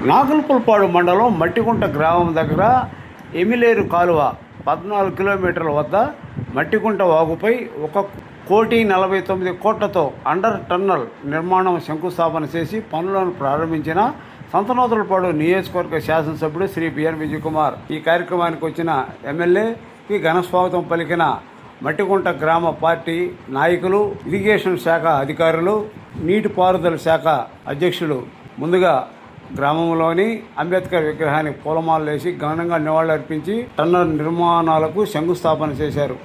నాగులపులపాడు మండలం మట్టికుంట గ్రామం దగ్గర ఎమిలేరు కాలువ 14 కిలోమీటర్ల వద్ద మట్టికుంట వాగుపై 1,49,00,00,000తో అండర్ టన్నల్ నిర్మాణం శంకుస్థాపన చేసి పనులను ప్రారంభించిన సంతనూతలపాడు నియోజకవర్గ శాసనసభ్యుడు శ్రీ బిఎన్ విజయ్ కుమార్ ఈ కార్యక్రమానికి వచ్చిన ఎమ్మెల్యేకి ఘనస్వాగతం పలికిన మట్టికుంట గ్రామ పార్టీ నాయకులు, ఇరిగేషన్ శాఖ అధికారులు, నీటిపారుదల శాఖ అధ్యక్షులు ముందుగా గ్రామంలోని అంబేద్కర్ విగ్రహానికి పూలమాలలు వేసి ఘనంగా నివాళులర్పించి టన్నల్ నిర్మాణాలకు శంకుస్థాపన చేశారు.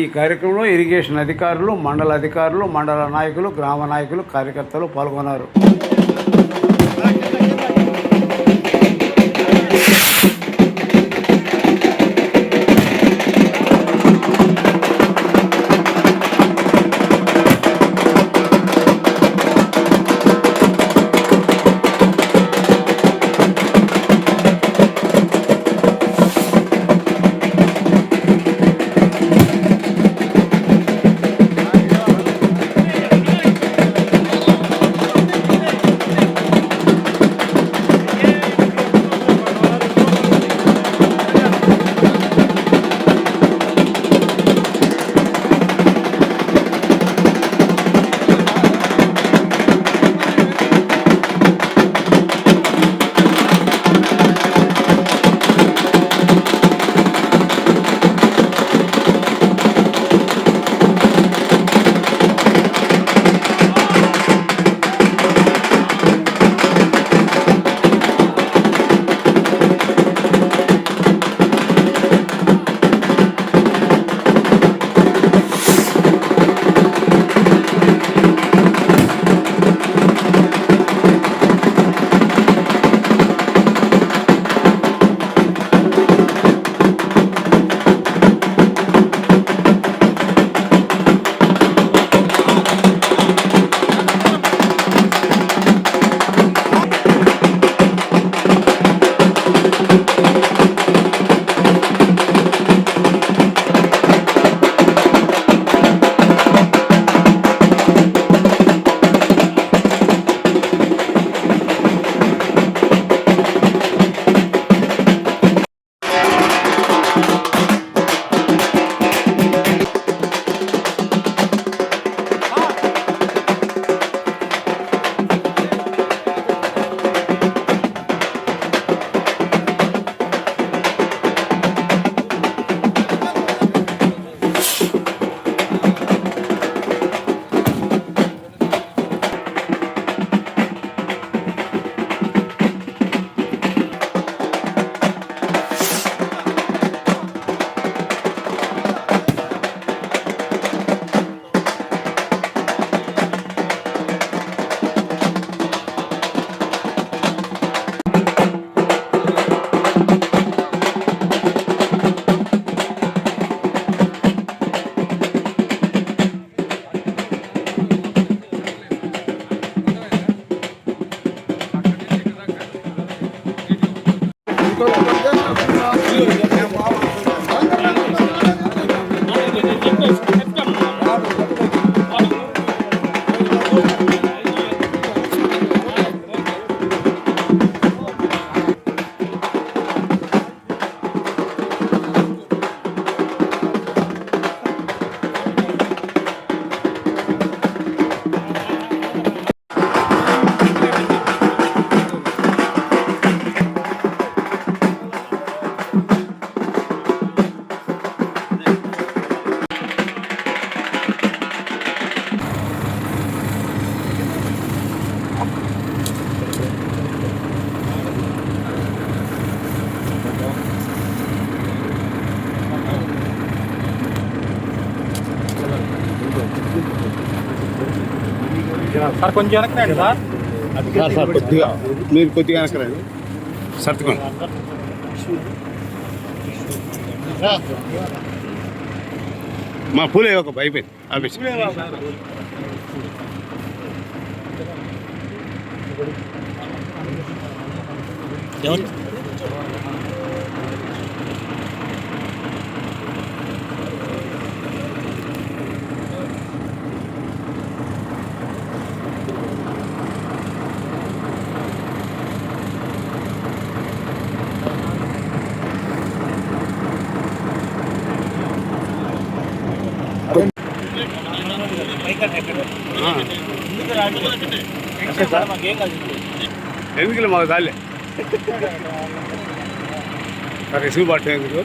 ఈ కార్యక్రమంలో ఇరిగేషన్ అధికారులు, మండల అధికారులు, మండల నాయకులు, గ్రామ నాయకులు, కార్యకర్తలు పాల్గొన్నారు. సార్ కొంచెం వెనక్కి సార్. సార్ కొద్దిగా మీరు కొద్దిగా వెనకరండి. సర్దుకోండి. మా పూలే ఒక అయిపోయింది ఆఫీస్. సార్ మాకేం కాదు. ఎందుకు మాకు చాలే సార్ ఇసుగు పట్టే ఎందుకు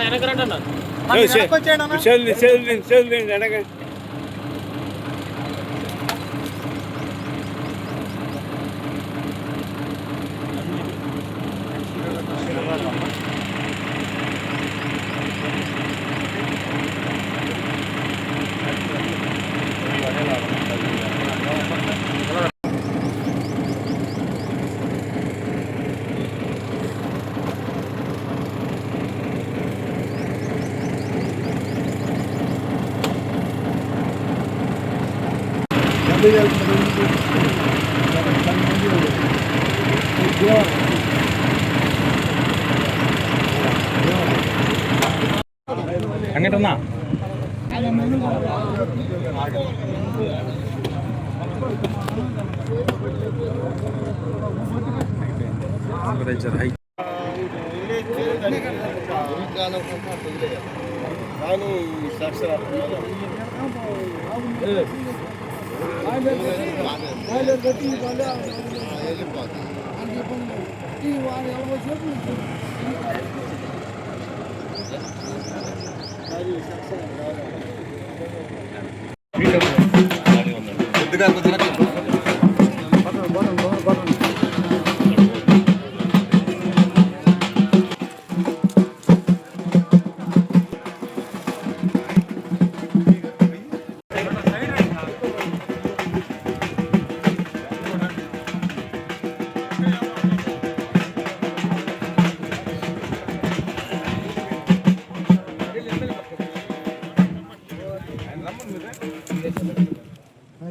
వెనక రండి అన్న. చేతులు ఎడగ అంగటన్నా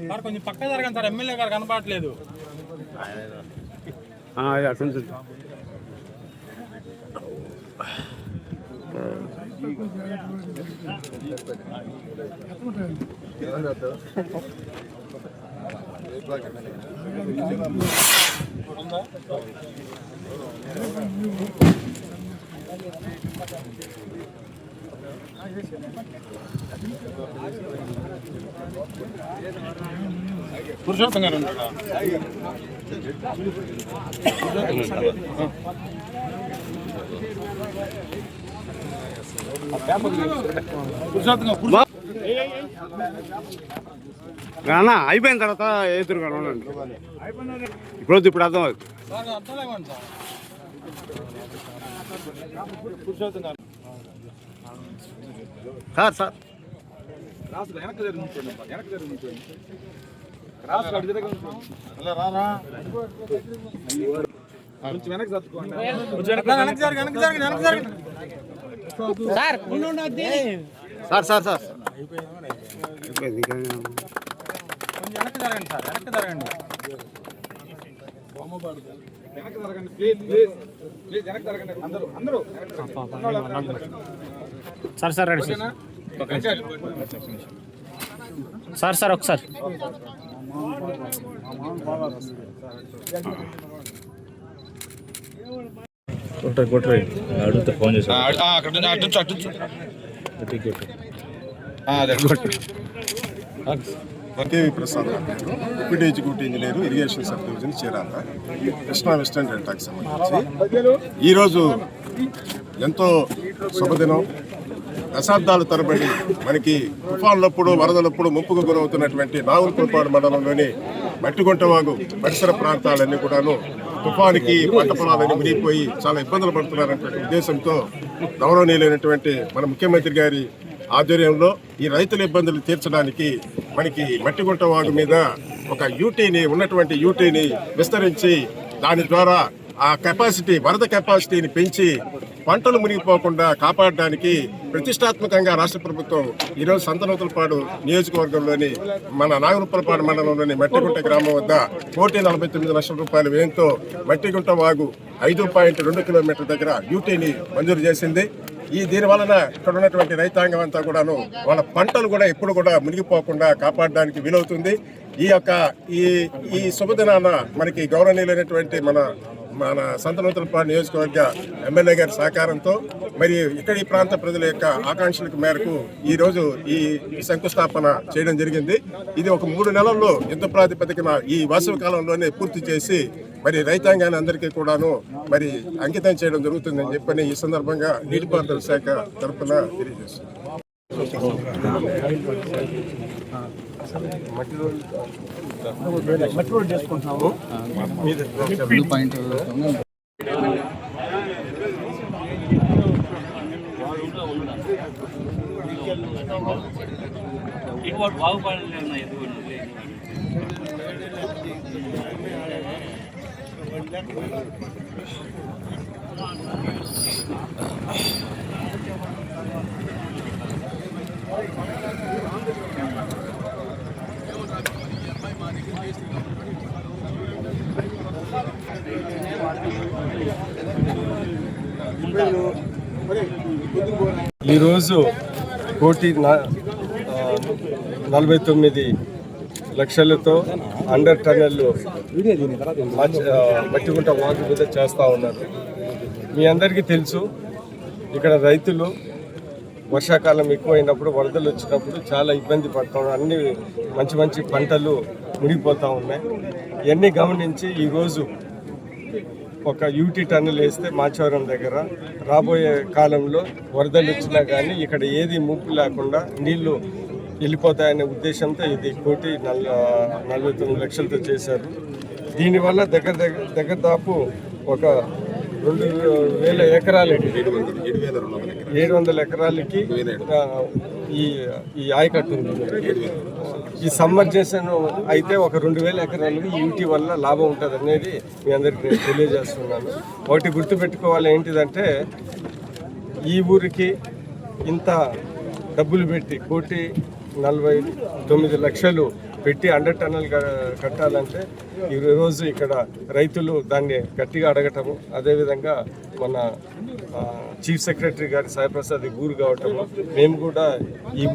సార్ కొంచెం పక్క జరగండి సార్. ఎమ్మెల్యే గారు కనపడట్లేదు. అట్లా పురుషోత్తం గారు ఉంటాడా? అన్నా అయిపోయిన తర్వాత ఎదురు ఉండండి. ఇప్పుడు అర్థం అవుతుంది. Sir sir sir sir sir sir sir ready sir sir ఒకసారి కొట్టరే అడుగుతా ఫోన్ చేసి KV Prasad deputy executive engineer irrigation sub division Chirala Krishna western డెల్టాకి సంబంధించి ఈరోజు ఎంతో శుభదినం. దశాబ్దాల తరబడి మనకి తుఫాన్లప్పుడు వరదలప్పుడు ముప్పుకు గురవుతున్నటువంటి నాగులపురపాడు మండలంలోని మట్టిగుంటవాగు పరిసర ప్రాంతాలన్నీ కూడాను తుఫానికి పంట పొలాలన్నీ మునిగిపోయి చాలా ఇబ్బందులు పడుతున్నారనే ఉద్దేశంతో గౌరవనీయులైనటువంటి మన ముఖ్యమంత్రి గారి ఆధ్వర్యంలో ఈ రైతుల ఇబ్బందులు తీర్చడానికి మనకి మట్టిగుంట వాగు మీద ఒక ఉన్నటువంటి యూటీని విస్తరించి దాని ద్వారా ఆ కెపాసిటీ వరద కెపాసిటీని పెంచి పంటలు మునిగిపోకుండా కాపాడడానికి ప్రతిష్టాత్మకంగా రాష్ట్ర ప్రభుత్వం ఈరోజు సంతనూతలపాడు నియోజకవర్గంలోని మన నాగులపురపాడు మండలంలోని మట్టిగుంట గ్రామం వద్ద 1,49 లక్షల రూపాయల వ్యయంతో మట్టిగుంట వాగు 5.2 కిలోమీటర్ల దగ్గర యూటీని మంజూరు చేసింది. దీని వలన ఇక్కడ ఉన్నటువంటి రైతాంగం అంతా కూడాను వాళ్ళ పంటలు కూడా ఎప్పుడు కూడా మునిగిపోకుండా కాపాడడానికి వీలవుతుంది. ఈ శుభదినాన మనకి గౌరవనీయులైనటువంటి మన సంతనూతలపాడు నియోజకవర్గ ఎమ్మెల్యే గారి సహకారంతో మరి ఇక్కడ ఈ ప్రాంత ప్రజల యొక్క ఆకాంక్షలకు మేరకు ఈ రోజు ఈ శంకుస్థాపన చేయడం జరిగింది. ఇది ఒక 3 నెలల్లో యుద్ధ ప్రాతిపదికన ఈ వేసవి కాలంలోనే పూర్తి చేసి మరి రైతాంగాన్ని అందరికీ కూడాను మరి అంకితం చేయడం జరుగుతుందని చెప్పని ఈ సందర్భంగా నీటిపారుదల శాఖ తరఫున తెలియజేస్తుంది. ఈరోజు 1,49,00,000తో అండర్ టనెల్ మట్టిగుంట వాగు మీద చేస్తూ ఉన్నారు. మీ అందరికీ తెలుసు, ఇక్కడ రైతులు వర్షాకాలం ఎక్కువైనప్పుడు వరదలు వచ్చినప్పుడు చాలా ఇబ్బంది పడుతున్నారు. అన్ని మంచి పంటలు మునిగిపోతూ ఉన్నాయి. ఇవన్నీ గమనించి ఈరోజు ఒక యూటీ టన్నులు వేస్తే మాచవరం దగ్గర రాబోయే కాలంలో వరదలు వచ్చినా కానీ ఇక్కడ ఏది ముప్పు లేకుండా నీళ్లు వెళ్ళిపోతాయనే ఉద్దేశంతో ఇది 1,49,00,000తో చేశారు. దీనివల్ల దగ్గర దాపు ఒక 2,000 ఎకరాలకి 700 ఎకరాలకి ఈ ఆయకట్టు ఉంది. ఈ సమ్మర్జేషన్ అయితే ఒక 2,000 ఎకరాలకి యూటీ వల్ల లాభం ఉంటుంది అనేది మీ అందరికీ నేను తెలియజేస్తున్నాను. ఒకటి గుర్తుపెట్టుకోవాలి ఏంటిదంటే, ఈ ఊరికి ఇంత డబ్బులు పెట్టి 1,49,00,000 పెట్టి అండర్ టన్నల్ కట్టాలంటే ఈరోజు ఇక్కడ రైతులు దాన్ని గట్టిగా అడగటము, అదేవిధంగా మన చీఫ్ సెక్రటరీ గారి సాయిప్రసాద్ ఊరు కావటము, మేము కూడా ఈ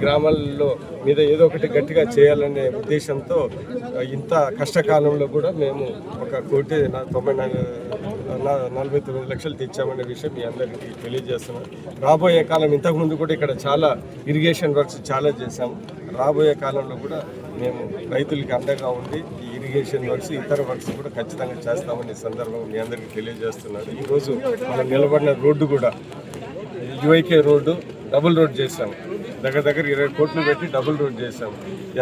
గ్రామాలలో మీద ఏదో ఒకటి గట్టిగా చేయాలనే ఉద్దేశంతో ఇంత కష్టకాలంలో కూడా మేము ఒక 1,49,00,000 తెచ్చామనే విషయం మీ అందరికీ తెలియజేస్తున్నాం. రాబోయే కాలం, ఇంతకుముందు కూడా ఇక్కడ చాలా ఇరిగేషన్ వర్క్స్ చాలా చేశాము. రాబోయే కాలంలో కూడా మేము రైతులకి అండగా ఉండి ఈ ఇరిగేషన్ వర్క్స్, ఇతర వర్క్స్ కూడా ఖచ్చితంగా చేస్తామని సందర్భంగా మీ అందరికీ తెలియజేస్తున్నాను. ఈరోజు మనం నిలబడిన రోడ్డు కూడా యుఐకే రోడ్డు డబుల్ రోడ్ చేశాము. దగ్గర 20 కోట్లు పెట్టి డబుల్ రోడ్ చేశాము.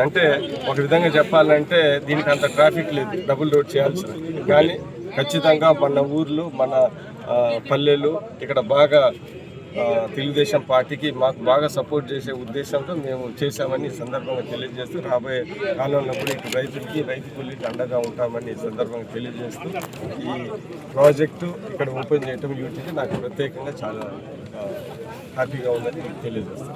అంటే ఒక విధంగా చెప్పాలంటే దీనికి అంత ట్రాఫిక్ లేదు డబుల్ రోడ్ చేయాల్సింది, కానీ ఖచ్చితంగా మన ఊర్లు, మన పల్లెలు ఇక్కడ బాగా తెలుగుదేశం పార్టీకి మాకు బాగా సపోర్ట్ చేసే ఉద్దేశంతో మేము చేశామని ఈ సందర్భంగా తెలియజేస్తూ, రాబోయే కాలంలో కూడా ఇటు రైతులకి, రైతు కూలీకి అండగా ఉంటామని ఈ సందర్భంగా తెలియజేస్తూ, ఈ ప్రాజెక్టు ఇక్కడ ఓపెన్ చేయటం యూటీకి నాకు ప్రత్యేకంగా చాలా హ్యాపీగా ఉందని తెలియజేస్తాను.